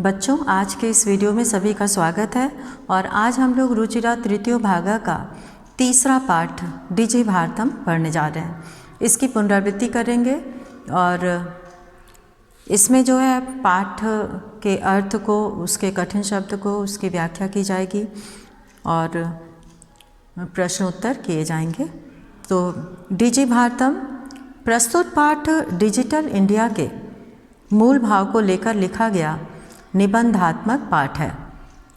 बच्चों, आज के इस वीडियो में सभी का स्वागत है और आज हम लोग रुचिरा तृतीय भागा का तीसरा पाठ डीजे भारतम पढ़ने जा रहे हैं। इसकी पुनरावृत्ति करेंगे और इसमें जो है पाठ के अर्थ को, उसके कठिन शब्द को, उसकी व्याख्या की जाएगी और प्रश्नोत्तर किए जाएंगे। तो डीजे भारतम प्रस्तुत पाठ डिजिटल इंडिया के मूल भाव को लेकर लिखा गया निबंधात्मक पाठ है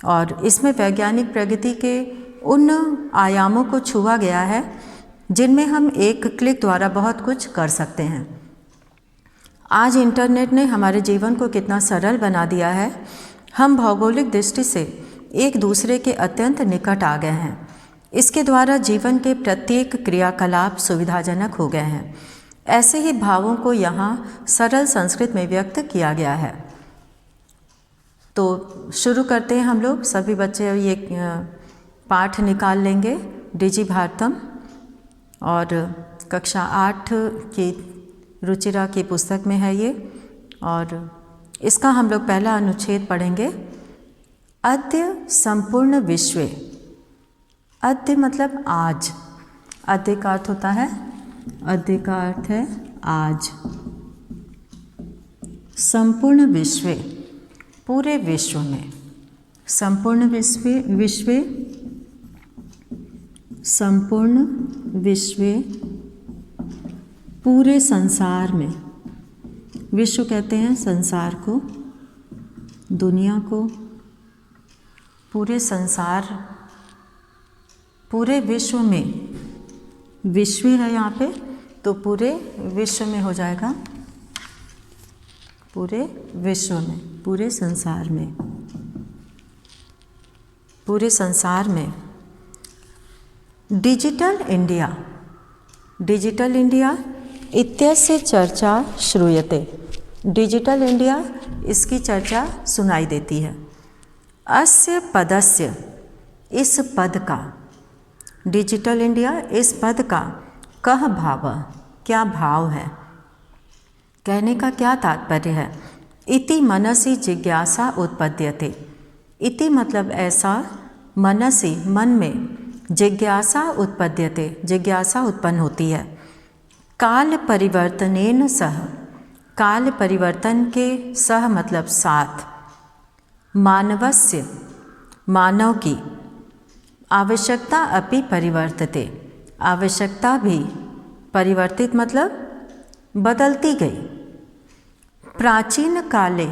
और इसमें वैज्ञानिक प्रगति के उन आयामों को छुआ गया है जिनमें हम एक क्लिक द्वारा बहुत कुछ कर सकते हैं। आज इंटरनेट ने हमारे जीवन को कितना सरल बना दिया है। हम भौगोलिक दृष्टि से एक दूसरे के अत्यंत निकट आ गए हैं। इसके द्वारा जीवन के प्रत्येक क्रियाकलाप सुविधाजनक हो गए हैं। ऐसे ही भावों को यहाँ सरल संस्कृत में व्यक्त किया गया है। तो शुरू करते हैं हम लोग। सभी बच्चे ये पाठ निकाल लेंगे डीजे भारतम और कक्षा 8 की रुचिरा की पुस्तक में है ये। और इसका हम लोग पहला अनुच्छेद पढ़ेंगे। अद्य संपूर्ण विश्वे। अद्य मतलब आज। अद्य का अर्थ होता है, अद्य का अर्थ है आज। संपूर्ण विश्वे, पूरे विश्व में। संपूर्ण विश्व, संपूर्ण विश्व, पूरे संसार में। विश्व कहते हैं संसार को, दुनिया को। पूरे संसार, पूरे विश्व में। विश्व है यहाँ पे, तो पूरे विश्व में हो जाएगा। पूरे विश्व में, पूरे संसार में, पूरे संसार में। डिजिटल इंडिया, डिजिटल इंडिया इत्यस्य चर्चा श्रूयते। डिजिटल इंडिया, इसकी चर्चा सुनाई देती है। अस्य पदस्य, इस पद का। डिजिटल इंडिया, इस पद का कह भाव, क्या भाव है, कहने का क्या तात्पर्य है। इति मनसि जिज्ञासा उत्पद्यते। इति मतलब ऐसा, मनसि मन में, जिज्ञासा उत्पद्यते जिज्ञासा उत्पन्न होती है। काल परिवर्तनेन सह, काल परिवर्तन के सह मतलब साथ। मानवस्य, मानव की। आवश्यकता अपि परिवर्तते, आवश्यकता भी परिवर्तित मतलब बदलती गई। प्राचीन काले,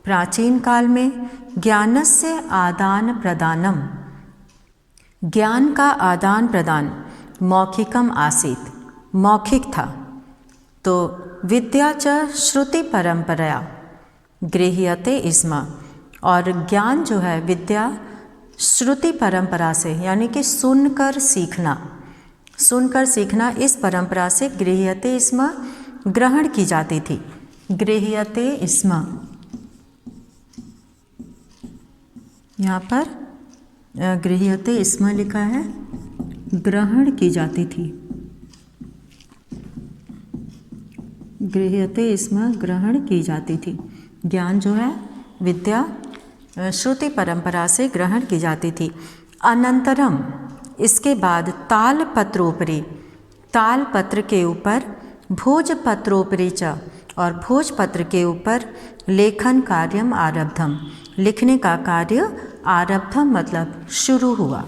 प्राचीन काल में। ज्ञानस्य आदान प्रदानम, ज्ञान का आदान प्रदान मौखिकम आसीत, मौखिक था। तो विद्या च श्रुति परंपरा गृह्यते स्म, और ज्ञान जो है, विद्या श्रुति परंपरा से, यानी कि सुनकर सीखना, सुनकर सीखना, इस परंपरा से गृह्यते स्म, ग्रहण की जाती थी। गृह्यते स्म, यहाँ पर गृह्यते स्म लिखा है, ग्रहण की जाती थी। गृह्यते स्म, ग्रहण की जाती थी। ज्ञान जो है, विद्या श्रुति परंपरा से ग्रहण की जाती थी। अनंतरम, इसके बाद। तालपत्रोपरि, तालपत्र के ऊपर। भोजपत्रोपरि च, और भोजपत्र के ऊपर। लेखन कार्यम आरब्धम, लिखने का कार्य आरब्धम मतलब शुरू हुआ।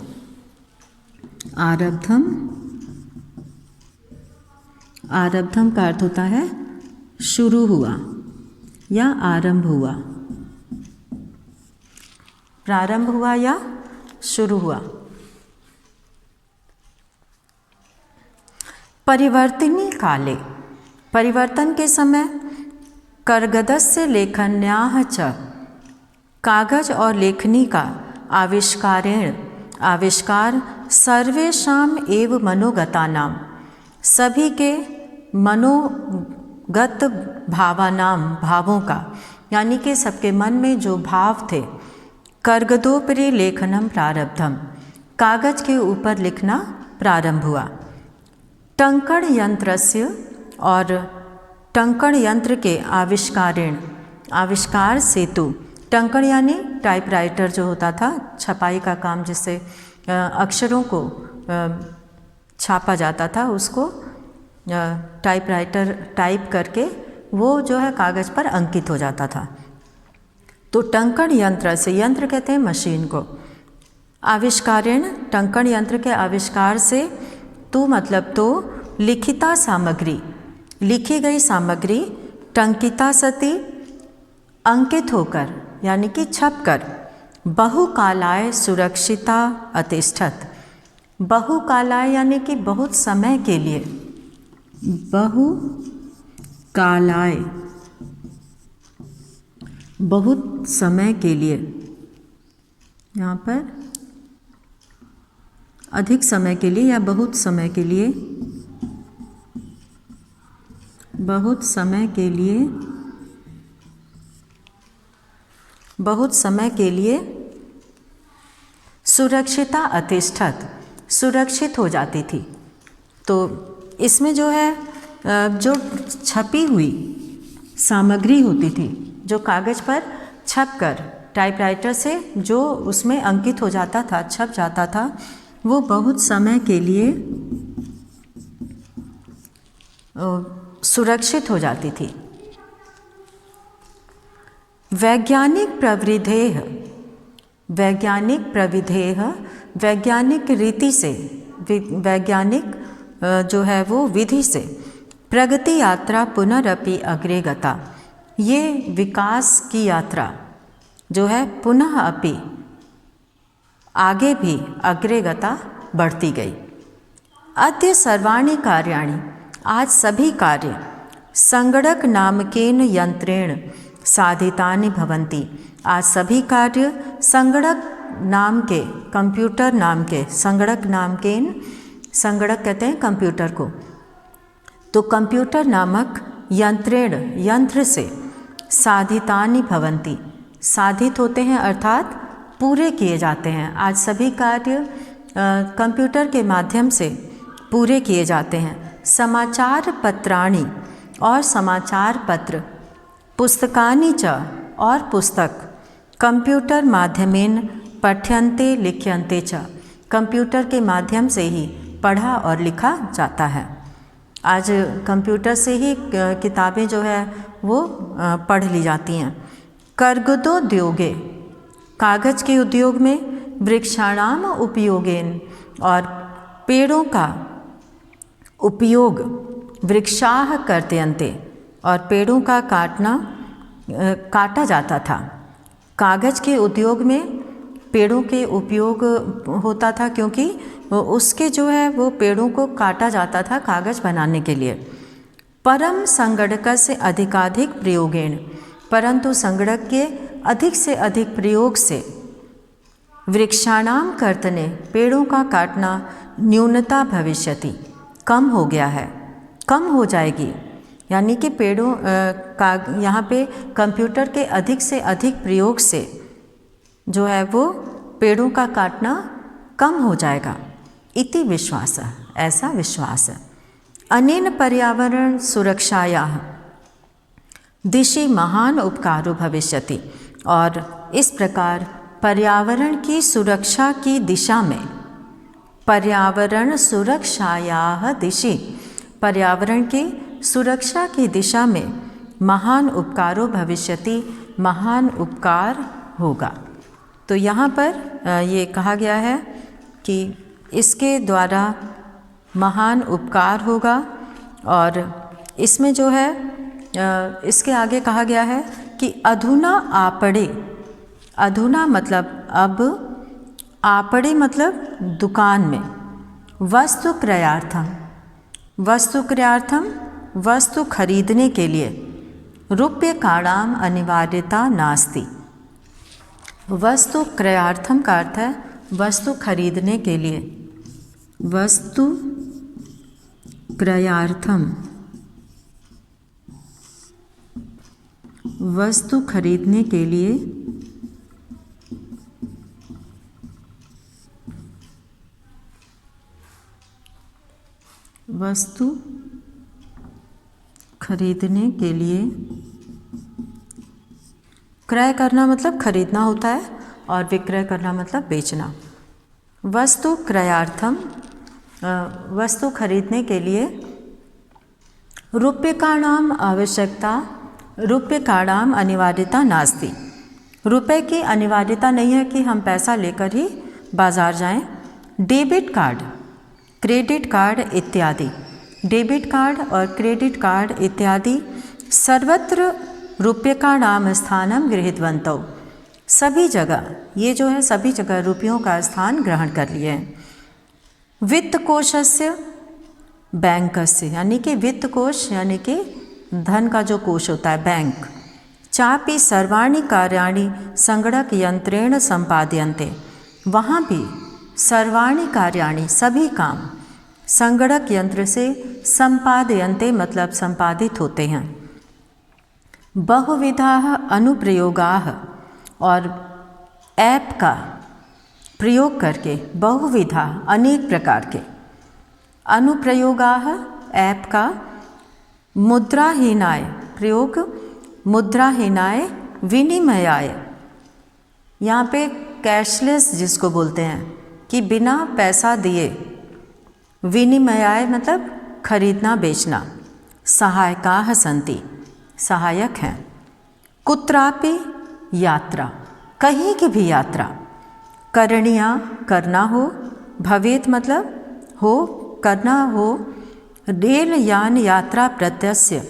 आरब्धम, आरब्धम का अर्थ होता है शुरू हुआ या आरंभ हुआ। प्रारंभ हुआ या शुरू हुआ। परिवर्तनी काले, परिवर्तन के समय। कर्गदस्य लेखन्याः च, कागज और लेखनी का आविष्कारेण, आविष्कार। सर्वेषाम एव मनोगतानाम, सभी के मनोगत भावानाम, भावों का, यानी कि सबके मन में जो भाव थे। कर्गदोपरि लेखनम प्रारब्धम, कागज के ऊपर लिखना प्रारंभ हुआ। टंकण यंत्रस्य, और टंकण यंत्र के आविष्कारेण, आविष्कार से तो टंकण यानी टाइपराइटर जो होता था, छपाई का काम, जिससे अक्षरों को छापा जाता था, उसको टाइपराइटर टाइप करके वो जो है कागज़ पर अंकित हो जाता था। तो टंकण यंत्र से, यंत्र कहते हैं मशीन को, आविष्कारेण, टंकण यंत्र के आविष्कार से, तू मतलब तो, लिखिता सामग्री, लिखी गई सामग्री, टंकिता सती, अंकित होकर यानी कि छपकर, बहुकालाय सुरक्षिता अतिष्ठत, बहुकालाय यानी कि बहुत समय के लिए, बहुकालाय बहुत समय के लिए, यहाँ पर अधिक समय के लिए या बहुत समय के लिए, बहुत समय के लिए, बहुत समय के लिए सुरक्षिता अतिष्ठत, सुरक्षित हो जाती थी। तो इसमें जो है जो छपी हुई सामग्री होती थी, जो कागज़ पर छपकर टाइपराइटर से जो उसमें अंकित हो जाता था, छप जाता था, वो बहुत समय के लिए सुरक्षित हो जाती थी। वैज्ञानिक प्रविधेय, वैज्ञानिक प्रविधेय, वैज्ञानिक रीति से, वैज्ञानिक जो है वो विधि से, प्रगति यात्रा पुनरपि अग्रे गता, ये विकास की यात्रा जो है पुनः अपि, आगे भी अग्रे गता, बढ़ती गई। अद्य सर्वाणि कार्याणि, आज सभी कार्य, संगणक नामकेन यंत्रेण साधितानि भवन्ति, आज सभी कार्य संगणक नाम के, कंप्यूटर नाम के, संगणक नामकेन, संगणक कहते हैं कंप्यूटर को, तो कंप्यूटर नामक यंत्रेण, यंत्र से, साधितानि भवन्ति, साधित होते हैं अर्थात पूरे किए जाते हैं। आज सभी कार्य कंप्यूटर के माध्यम से पूरे किए जाते हैं। समाचार पत्राणि, और समाचार पत्र, पुस्तकानि च, और पुस्तक, कंप्यूटर माध्यमेन पठ्यन्ते लिख्यन्ते च, कंप्यूटर के माध्यम से ही पढ़ा और लिखा जाता है। आज कंप्यूटर से ही किताबें जो है वो पढ़ ली जाती हैं। कर्गदोद्योगे, कागज़ के उद्योग में, वृक्षाणाम उपयोगेन, और पेड़ों का उपयोग, वृक्षाः कर्तयन्ते, और पेड़ों का काटा जाता था। कागज़ के उद्योग में पेड़ों के उपयोग होता था, क्योंकि उसके जो है वो पेड़ों को काटा जाता था कागज़ बनाने के लिए। परम संगणक से अधिकाधिक प्रयोगेण, परंतु संगणक के अधिक से अधिक प्रयोग से, वृक्षाणाम कर्तने, पेड़ों का काटना, न्यूनता भविष्यति, कम हो गया है, कम हो जाएगी, यानी कि पेड़ों का यहाँ पे कंप्यूटर के अधिक से अधिक प्रयोग से जो है वो पेड़ों का काटना कम हो जाएगा। इति विश्वास, ऐसा विश्वास है। अनेन पर्यावरण सुरक्षायाः दिशि महान उपकारो भविष्यति, और इस प्रकार पर्यावरण की सुरक्षा की दिशा में, पर्यावरण सुरक्षायाः दिशि, पर्यावरण की सुरक्षा की दिशा में, महान उपकारो भविष्यति, महान उपकार होगा। तो यहाँ पर ये कहा गया है कि इसके द्वारा महान उपकार होगा, और इसमें जो है इसके आगे कहा गया है कि अधुना आपड़े, अधुना मतलब अब, आपड़े मतलब दुकान में, वस्तु क्रयार्थम, वस्तु क्रयार्थम, वस्तु खरीदने के लिए, रूप्यकाणाम अनिवार्यता नास्ति, वस्तु क्रयार्थम का अर्थ है वस्तु खरीदने के लिए, वस्तु क्रयार्थम, वस्तु खरीदने के लिए, वस्तु खरीदने के लिए क्रय करना मतलब खरीदना होता है और विक्रय करना मतलब बेचना। वस्तु क्रयार्थम, वस्तु खरीदने के लिए रूप्यकाणाम आवश्यकता, रूप्यकाणाम अनिवार्यता नास्ति। रुपए की अनिवार्यता नहीं है कि हम पैसा लेकर ही बाज़ार जाएं। डेबिट कार्ड, क्रेडिट कार्ड इत्यादि, डेबिट कार्ड और क्रेडिट कार्ड इत्यादि सर्वत्र रूप्यकाणाम स्थानम गृहीतवन्तौ, सभी जगह, ये जो है सभी जगह रुपयों का स्थान ग्रहण कर लिए हैं। वित्त कोशस्य बैंकस्य, यानी कि वित्त कोश यानी कि धन का जो कोश होता है बैंक। चापि सर्वाणि कार्याणि संगणक यंत्रेण संपाद्यन्ते, वहाँ भी सर्वाणि कार्याणि सभी काम संगणक यंत्र से संपाद्यन्ते मतलब संपादित होते हैं। बहुविधाः अनुप्रयोगाः, और ऐप का प्रयोग करके, बहुविधा अनेक प्रकार के, अनुप्रयोगाः ऐप का, मुद्राहीनाय प्रयोग, मुद्राहीनाय विनिमयाय, यहाँ पे कैशलेस जिसको बोलते हैं कि बिना पैसा दिए, विनिमयाय मतलब खरीदना बेचना। सहायकाः सन्ति, सहायक हैं। कुत्रापि यात्रा, कहीं की भी यात्रा। करणीया करना हो, भवेत मतलब हो, करना हो। रेलयान यात्रा प्रत्यस्य,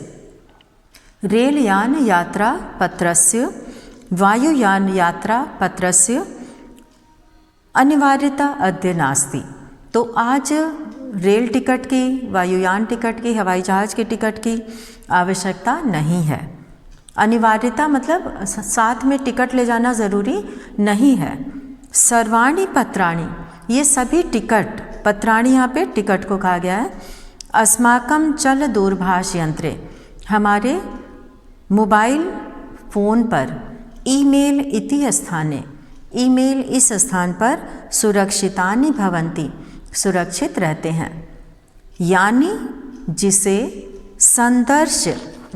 रेलयान यात्रा पत्रस्य, वायुयान यात्रा पत्रस्य अनिवार्यता अद्य नास्ति। तो आज रेल टिकट की, वायुयान टिकट की, हवाई जहाज़ की टिकट की आवश्यकता नहीं है। अनिवार्यता मतलब साथ में टिकट ले जाना ज़रूरी नहीं है। सर्वाणि पत्राणि, ये सभी टिकट, पत्राणि यहाँ पे टिकट को कहा गया है। अस्माकं चल दूरभाष यंत्रे, हमारे मोबाइल फ़ोन पर, ईमेल इति स्थाने, ईमेल इस स्थान पर सुरक्षितानि भवन्ति, सुरक्षित रहते हैं। यानी जिसे संदर्श,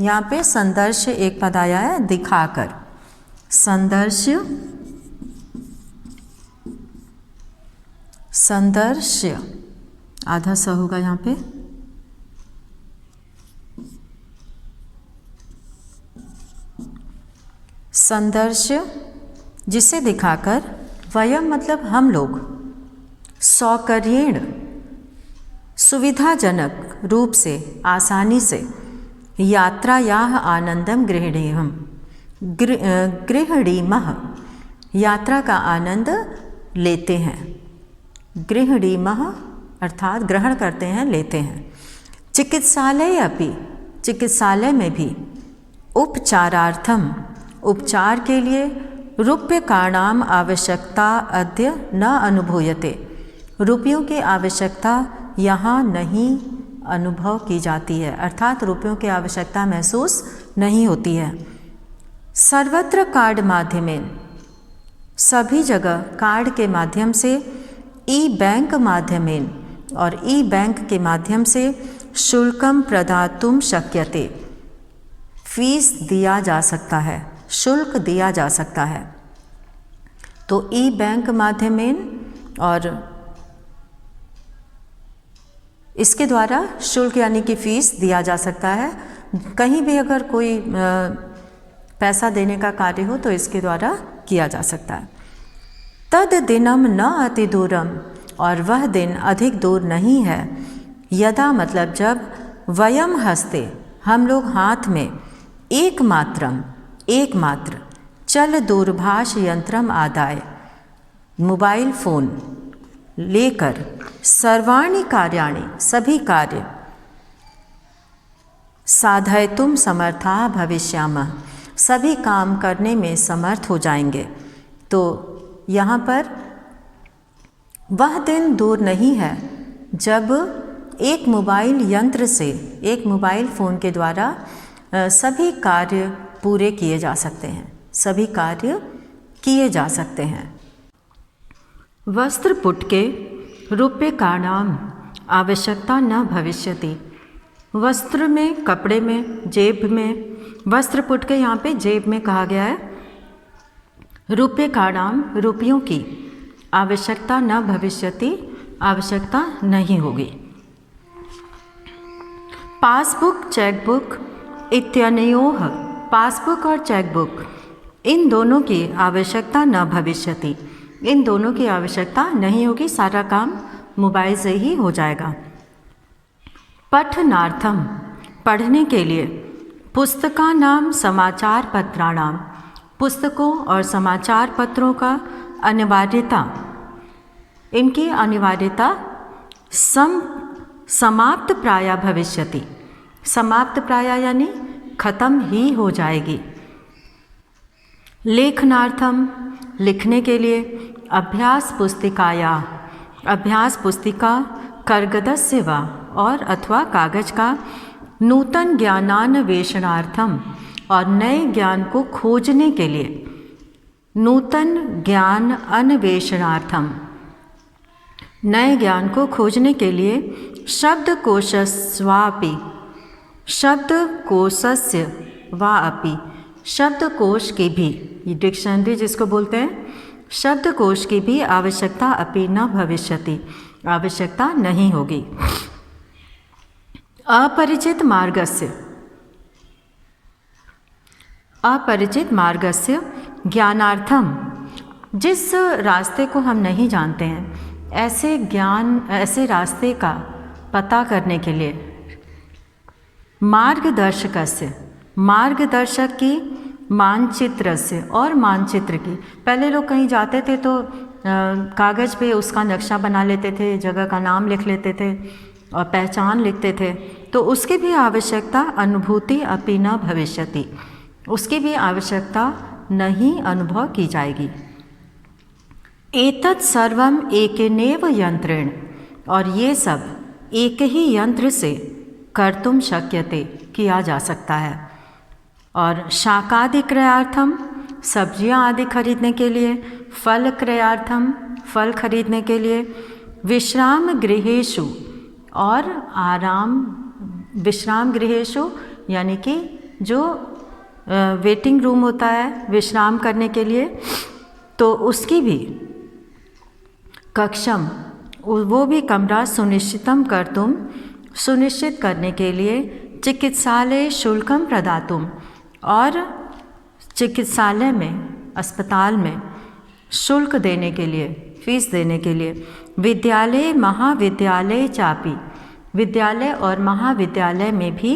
यहाँ पे संदर्श एक पद आया है दिखाकर, संदर्श, संदर्श आधा सा होगा यहाँ पे, संदर्श जिसे दिखाकर, वयम मतलब हम लोग, सौकर्येण सुविधाजनक रूप से, आसानी से, यात्रायाः आनंदम गृह्णीमः, गृह्णीमः यात्रा का आनंद लेते हैं। गृह्णीमः अर्थात ग्रहण करते हैं, लेते हैं। चिकित्सालय अपि, चिकित्सालय में भी। उपचारार्थम, उपचार के लिए। रूप्यकाणाम आवश्यकता अद्य न अनुभूयते, रुपयों की आवश्यकता यहाँ नहीं अनुभव की जाती है, अर्थात रुपयों की आवश्यकता महसूस नहीं होती है। सर्वत्र कार्ड माध्यमेन, सभी जगह कार्ड के माध्यम से। ई बैंक माध्यमेन, और ई बैंक के माध्यम से। शुल्कम प्रदातुम शक्यते, फीस दिया जा सकता है, शुल्क दिया जा सकता है। तो ई बैंक माध्यमेन, और इसके द्वारा शुल्क यानी कि फीस दिया जा सकता है। कहीं भी अगर कोई पैसा देने का कार्य हो तो इसके द्वारा किया जा सकता है। तद दिनम न अति दूरम, और वह दिन अधिक दूर नहीं है। यदा मतलब जब, वयम हस्ते हम लोग हाथ में, एकमात्रम एकमात्र, चल दूरभाष यंत्रम आदाय मोबाइल फ़ोन लेकर, सर्वाणि कार्याणि सभी कार्य, साधयितुम समर्था भविष्यामः सभी काम करने में समर्थ हो जाएंगे। तो यहाँ पर वह दिन दूर नहीं है जब एक मोबाइल यंत्र से, एक मोबाइल फ़ोन के द्वारा सभी कार्य पूरे किए जा सकते हैं, सभी कार्य किए जा सकते हैं। वस्त्र पुटके रूप्यकाणाम आवश्यकता न भविष्यति, वस्त्र में, कपड़े में, जेब में, वस्त्र पुटके यहाँ पे जेब में कहा गया है। रूप्यकाणाम, रुपयों की आवश्यकता न भविष्यति, आवश्यकता नहीं होगी। पासबुक, चेकबुक इत्यनयोः, पासबुक और चेकबुक इन दोनों की आवश्यकता न भविष्यति, इन दोनों की आवश्यकता नहीं होगी, सारा काम मोबाइल से ही हो जाएगा। पठनार्थम, पढ़ने के लिए। पुस्तकानाम समाचार पत्राणाम, पुस्तकों और समाचार पत्रों का अनिवार्यता, इनकी अनिवार्यता समाप्त प्राय भविष्यति, समाप्त प्राय यानी खत्म ही हो जाएगी। लेखनार्थम, लिखने के लिए। अभ्यास पुस्तिकाया, अभ्यास पुस्तिका कागदस्य वा और अथवा कागज का। नूतन ज्ञानान्वेषणार्थम, और नए ज्ञान को खोजने के लिए। नूतन ज्ञान अन्वेषणार्थम, नए ज्ञान को खोजने के लिए। शब्दकोशस्वापि, शब्दकोशस्य वा अपि, शब्दकोश की भी, ये डिक्शनरी जिसको बोलते हैं, शब्दकोश की भी आवश्यकता अपि न भविष्यति, आवश्यकता नहीं होगी। अपरिचित मार्गस्य, अपरिचित मार्गस्य ज्ञानार्थम, जिस रास्ते को हम नहीं जानते हैं ऐसे ज्ञान, ऐसे रास्ते का पता करने के लिए। मार्गदर्शकस्य, मार्गदर्शक की। मानचित्रस्य, और मानचित्र की। पहले लोग कहीं जाते थे तो कागज़ पे उसका नक्शा बना लेते थे, जगह का नाम लिख लेते थे और पहचान लिखते थे, तो उसकी भी आवश्यकता अनुभूति अपि न भविष्यति, उसकी भी आवश्यकता नहीं अनुभव की जाएगी। एतत् सर्वम एकेनेव यंत्रेण, और ये सब एक ही यंत्र से कर्तुम शक्यते, किया जा सकता है। और शाकादि क्रयार्थम, सब्जियां आदि खरीदने के लिए। फल क्रयार्थम, फल खरीदने के लिए। विश्राम गृहेषु, और आराम, विश्राम गृहेषु यानी कि जो वेटिंग रूम होता है विश्राम करने के लिए, तो उसकी भी। कक्षम, वो भी कमरा। सुनिश्चितम कर्तुम, सुनिश्चित करने के लिए। चिकित्सालय शुल्कम प्रदातुम, और चिकित्सालय में, अस्पताल में शुल्क देने के लिए, फीस देने के लिए। विद्यालय महाविद्यालय चापी, विद्यालय और महाविद्यालय में भी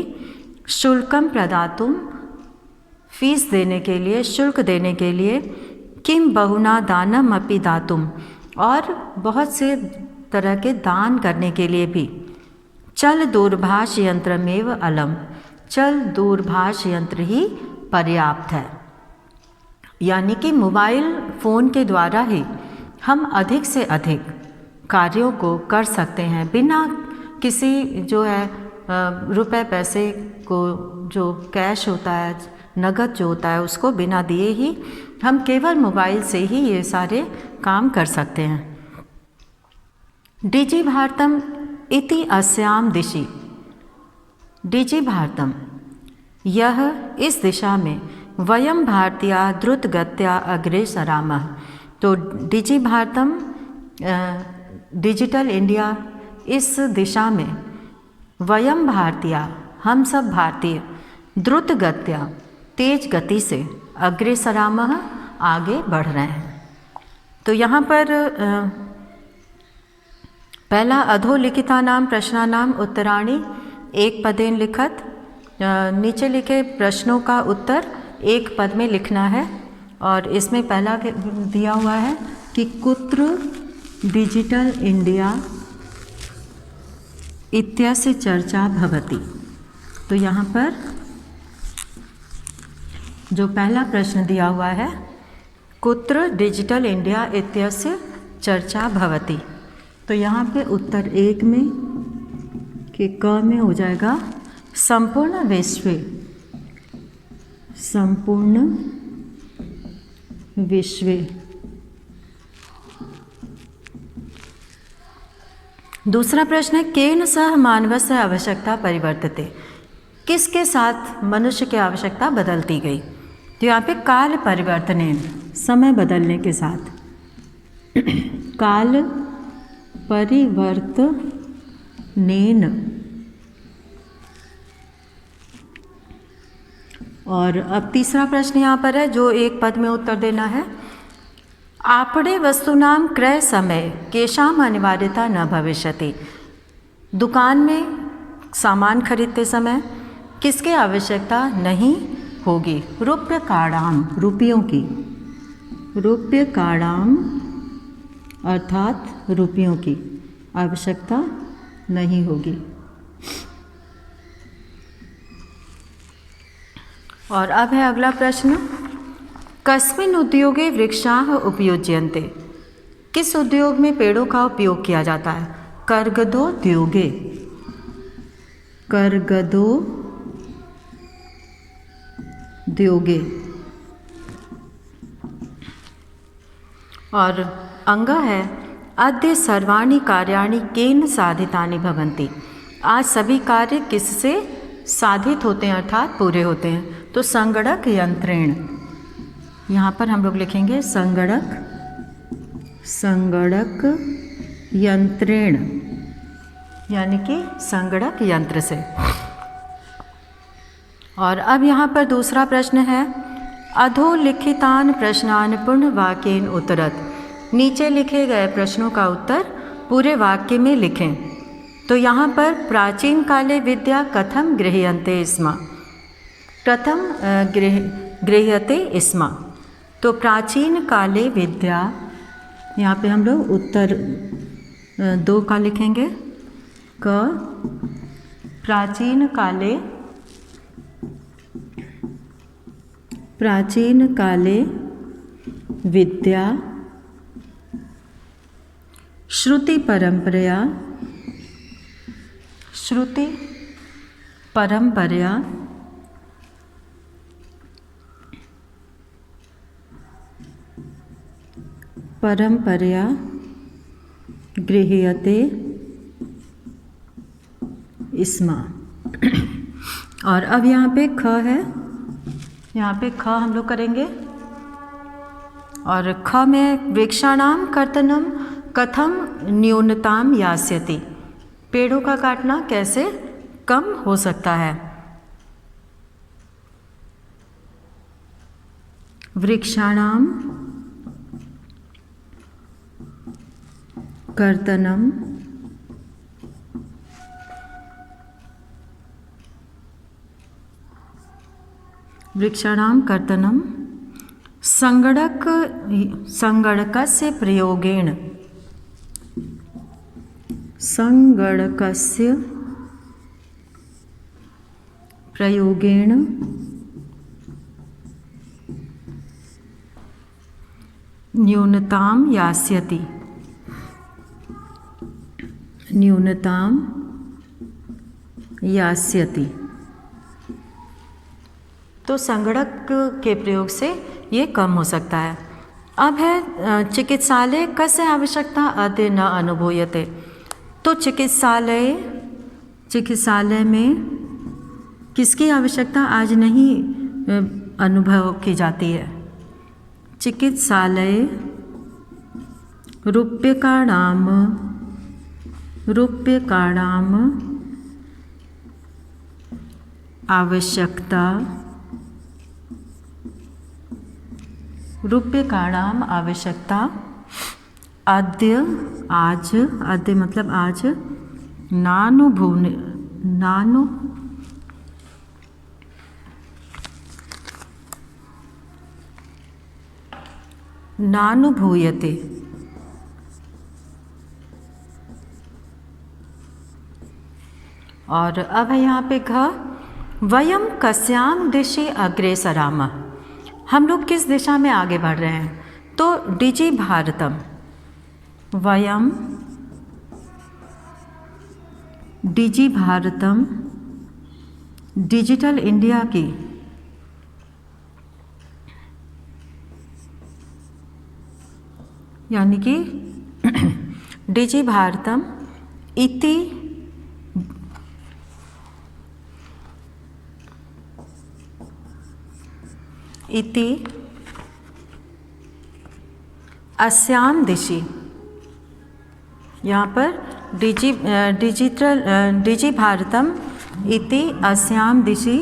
शुल्कम प्रदातुम, फीस देने के लिए, शुल्क देने के लिए। किम बहुना दानम अपि दातुम, और बहुत से तरह के दान करने के लिए भी। चल दूरभाष यंत्रमेव अलम, चल दूरभाष यंत्र ही पर्याप्त है, यानी कि मोबाइल फ़ोन के द्वारा ही हम अधिक से अधिक कार्यों को कर सकते हैं, बिना किसी जो है रुपए पैसे को, जो कैश होता है, नगद जो होता है, उसको बिना दिए ही हम केवल मोबाइल से ही ये सारे काम कर सकते हैं। डिजि भारतम इति अस्याम दिशि, डिजि भारतम, यह इस दिशा में। वयम भारतीया द्रुत गत्या अग्रे सरामः, तो डिजि भारतम, डिजिटल इंडिया, इस दिशा में। वयम भारतीया, हम सब भारतीय। द्रुत गत्या, तेज गति से। अग्रे सरामः, आगे बढ़ रहे हैं। तो यहाँ पर पहला अधोलिखितानां प्रश्नानां उत्तराणि एक पदेन लिखत, नीचे लिखे प्रश्नों का उत्तर एक पद में लिखना है। और इसमें पहला दिया हुआ है कि कुत्र डिजिटल इंडिया इत्यस्य चर्चा भवति। तो यहाँ पर जो पहला प्रश्न दिया हुआ है, कुत्र डिजिटल इंडिया इत्यस्य चर्चा भवति, तो यहाँ पे उत्तर एक में के क में हो जाएगा संपूर्ण विश्व, संपूर्ण विश्व। दूसरा प्रश्न है केन सह मानवस्य आवश्यकता परिवर्तते, किसके साथ मनुष्य की आवश्यकता बदलती गई। तो यहाँ पे काल परिवर्तन है, समय बदलने के साथ। काल परिवर्तनेन। और अब तीसरा प्रश्न यहाँ पर है जो एक पद में उत्तर देना है। आपणे वस्तूनां क्रय समय केषाम् अनिवार्यता न भविष्यति। दुकान में सामान खरीदते समय किसकी आवश्यकता नहीं होगी? रूप्यकाणाम, रुपयों की। रूप्यकाणाम अर्थात रुपयों की आवश्यकता नहीं होगी। और अब है अगला प्रश्न। कस्मिन् उद्योगे वृक्षाः उपयुज्यन्ते। किस उद्योग में पेड़ों का उपयोग किया जाता है? कर्गदोद्योगे। कर्गदोद्योगे। और अंग है अद्य सर्वाणि कार्याणि केन साधितानि भवन्ति। आज सभी कार्य किससे साधित होते हैं अर्थात पूरे होते हैं? तो संगणक यंत्रेण। यहाँ पर हम लोग लिखेंगे संगणक यंत्रेण, यानी कि संगणक यंत्र से। और अब यहाँ पर दूसरा प्रश्न है। अधोलिखितान प्रश्नान पूर्ण वाक्येन उत्तरत। नीचे लिखे गए प्रश्नों का उत्तर पूरे वाक्य में लिखें। तो यहाँ पर प्राचीन काले विद्या कथम गृह्यन्ते स्म। प्रथम गृह्यते स्म। तो प्राचीन काले विद्या, यहाँ पे हम लोग उत्तर 2 का लिखेंगे। क प्राचीन काले विद्या श्रुति परंपरया गृह्यते स्म। और अब यहाँ पे ख है, यहाँ पे ख हम लोग करेंगे। और ख में वृक्षाणाम कर्तनम कथम न्यूनताम यास्यति। पेड़ों का काटना कैसे कम हो सकता है? वृक्षाणाम कर्तनम संगणकस्य प्रयोगेण न्यूनताम यास्यति। तो संगणक के प्रयोग से ये कम हो सकता है। अब है चिकित्सालय कस्य आवश्यकता अद्य न अनुभूयते। तो चिकित्सालय में किसकी आवश्यकता आज नहीं अनुभव की जाती है? चिकित्सालय रूप्यकाणाम आवश्यकता अद्य मतलब आज नानुभूयते। और अब है यहाँ पे घ। वयम कस्याम दिशि अग्रेसरामः। हम लोग किस दिशा में आगे बढ़ रहे हैं? तो डिजि भारतम। वयम डिजि भारतम, डिजिटल इंडिया की यानी कि डिजि भारतम इति अस्याम दिशि, यहाँ पर डिजि भारतम इति अस्याम दिशि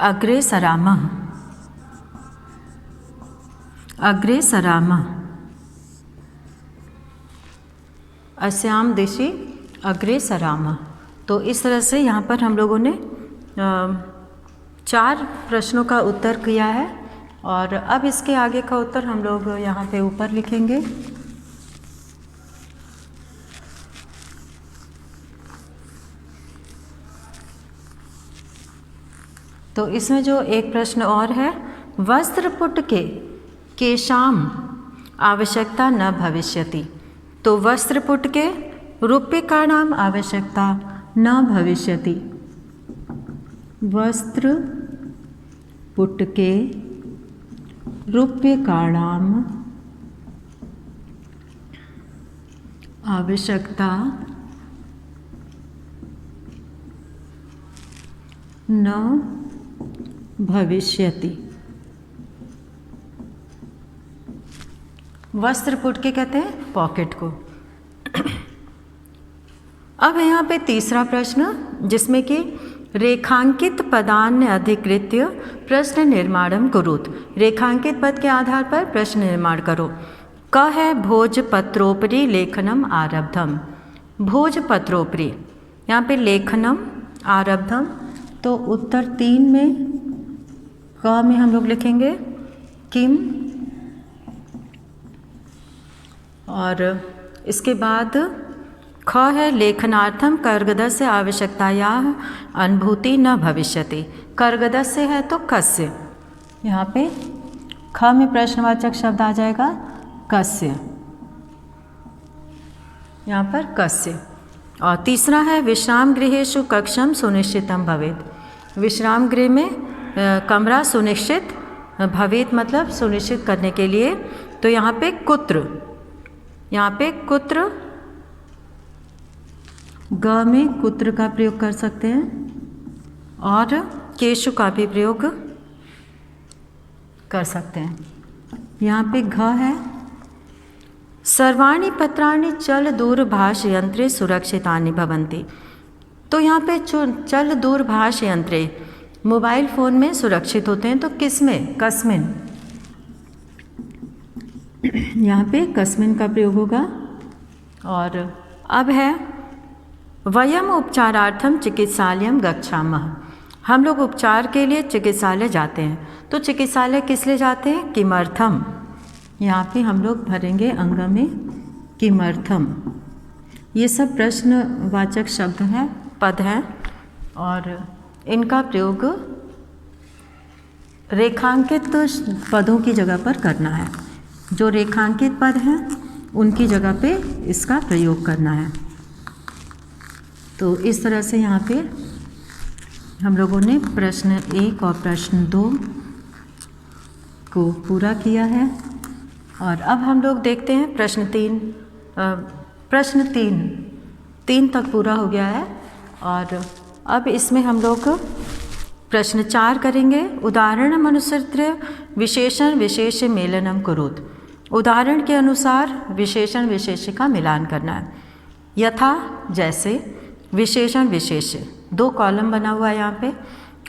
अग्रेसरामः अस्याम दिशि अग्रेसरामः। तो इस तरह से यहाँ पर हम लोगों ने 4 प्रश्नों का उत्तर किया है और अब इसके आगे का उत्तर हम लोग यहाँ पे ऊपर लिखेंगे। तो इसमें जो एक प्रश्न और है, वस्त्रपुट के केशाम आवश्यकता न भविष्यति। तो वस्त्रपुट के रूप्यकाणाम आवश्यकता न भविष्यति। वस्त्रपुट के रूप्यकाणाम आवश्यकता न भविष्यति। वस्त्रपुट के कहते हैं पॉकेट को। अब यहाँ पे तीसरा प्रश्न, जिसमें कि रेखांकित पदान्य अधिकृत्य प्रश्न निर्माणम कुरुत। रेखांकित पद के आधार पर प्रश्न निर्माण करो। क है भोजपत्रोपरि लेखनम आरब्धम। भोजपत्रोपरि, यहाँ पे लेखनम आरब्धम, तो उत्तर 3 में क में हम लोग लिखेंगे किम, और इसके बाद ख है लेखनार्थम कर्गदस्य आवश्यकतायाः अनुभूति न भविष्यति। कर्गदस्य है तो कस्य, यहाँ पे ख में प्रश्नवाचक शब्द आ जाएगा कस्य, यहाँ पर कस्य। और तीसरा है विश्राम गृहेषु कक्षम सुनिश्चितम भवेत्। विश्राम गृह में कमरा सुनिश्चित भवेत् मतलब सुनिश्चित करने के लिए। तो यहाँ पे कुत्र, यहाँ पे कुत्र, ग में कुत्र का प्रयोग कर सकते हैं और केशु का भी प्रयोग कर सकते हैं। यहाँ पे घ है सर्वाणि पत्राणि चल दूरभाष यंत्रे सुरक्षितानि भवन्ति। तो यहाँ पे चल दूरभाष यंत्रे मोबाइल फ़ोन में सुरक्षित होते हैं। तो किस में, कस्मिन, यहाँ पे कस्मिन का प्रयोग होगा। और अब है वयम उपचारार्थम चिकित्सालयम गच्छामः। हम लोग उपचार के लिए चिकित्सालय जाते हैं। तो चिकित्सालय किस लिए जाते हैं, किमर्थम। यहाँ पे हम लोग भरेंगे अंग में किमर्थम। ये सब प्रश्नवाचक शब्द हैं, पद हैं, और इनका प्रयोग रेखांकित पदों की जगह पर करना है। जो रेखांकित पद हैं उनकी जगह पे इसका प्रयोग करना है। तो इस तरह से यहाँ पे हम लोगों ने प्रश्न 1 और प्रश्न 2 को पूरा किया है। और अब हम लोग देखते हैं प्रश्न 3। प्रश्न 3 तक पूरा हो गया है और अब इसमें हम लोग प्रश्न 4 करेंगे। उदाहरण अनुसृत्य विशेषण विशेष्य मेलनम कुरुत। उदाहरण के अनुसार विशेषण विशेष्य का मिलान करना है। यथा, जैसे, विशेषण विशेष्य, 2 कॉलम बना हुआ है यहाँ पे।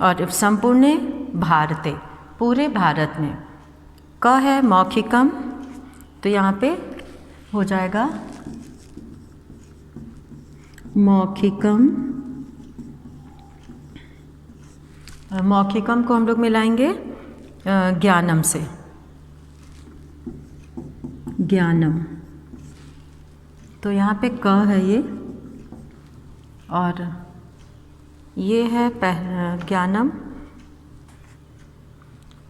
और संपूर्ण भारते, पूरे भारत में। क है मौखिकम, तो यहाँ पे हो जाएगा मौखिकम। मौखिकम को हम लोग मिलाएंगे ज्ञानम से, ज्ञानम। तो यहाँ पे क है ये, और ये है ज्ञानम।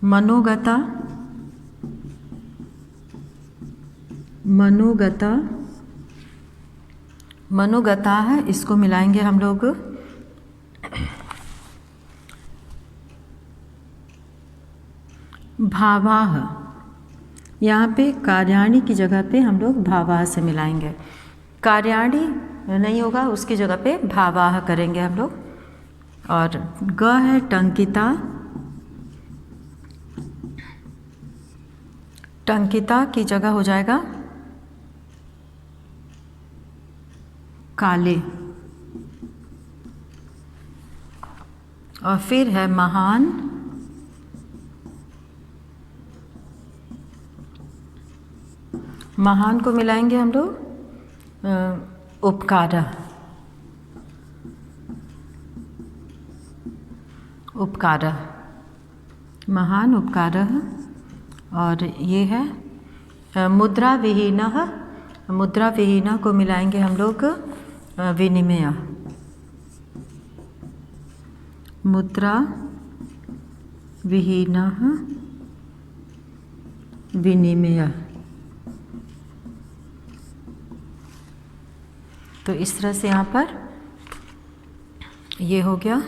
मनोगता, मनोगता है, इसको मिलाएंगे हम लोग भावाह। यहाँ पे कार्याणी की जगह पे हम लोग भावाह से मिलाएंगे। कार्याणी नहीं होगा, उसकी जगह पे भावाह करेंगे हम लोग। और ग है टंकिता, टंकिता की जगह हो जाएगा काले। और फिर है महान, महान को मिलाएंगे हम लोग उपकारः, उपकारः, महान उपकारः। और ये है मुद्रा विहीनः, मुद्रा विहीनः को मिलाएंगे हम लोग विनिमय, मुद्रा विहीनः विनिमय। तो इस तरह से यहाँ पर ये हो गया।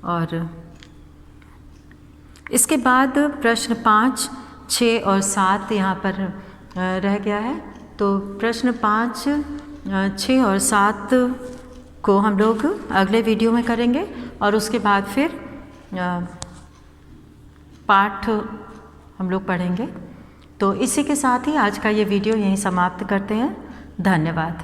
और इसके बाद प्रश्न 5, 6 और 7 यहाँ पर रह गया है। तो प्रश्न 5, 6 और 7 को हम लोग अगले वीडियो में करेंगे और उसके बाद फिर पाठ हम लोग पढ़ेंगे। तो इसी के साथ ही आज का ये वीडियो यहीं समाप्त करते हैं। धन्यवाद।